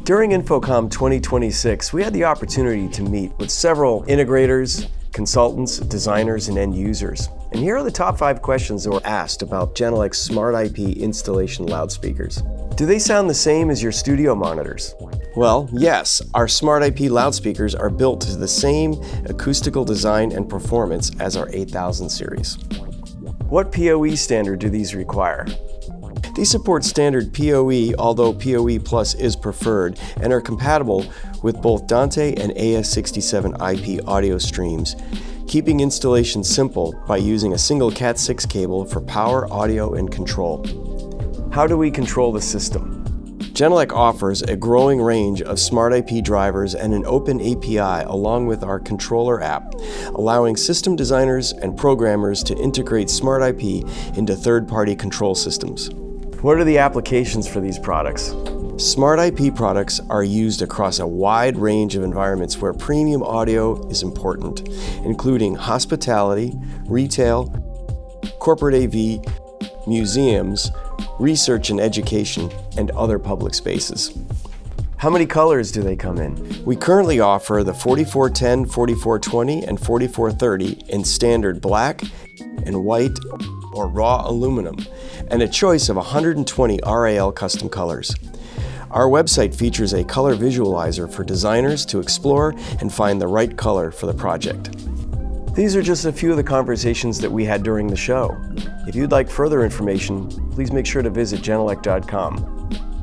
During Infocomm 2026, we had the opportunity to meet with several integrators, consultants, designers, and end users. And here are the top 5 questions that were asked about Genelec's Smart IP installation loudspeakers. Do they sound the same as your studio monitors? Well, yes, our Smart IP loudspeakers are built to the same acoustical design and performance as our 8000 series. What PoE standard do these require? These support standard PoE, although PoE Plus is preferred, and are compatible with both Dante and AS67 IP audio streams, keeping installation simple by using a single Cat6 cable for power, audio, and control. How do we control the system? Genelec offers a growing range of Smart IP drivers and an open API along with our controller app, allowing system designers and programmers to integrate Smart IP into third-party control systems. What are the applications for these products? Smart IP products are used across a wide range of environments where premium audio is important, including hospitality, retail, corporate AV, museums, research and education, and other public spaces. How many colors do they come in? We currently offer the 4410, 4420, and 4430 in standard black and white or raw aluminum, and a choice of 120 RAL custom colors. Our website features a color visualizer for designers to explore and find the right color for the project. These are just a few of the conversations that we had during the show. If you'd like further information, please make sure to visit genelec.com.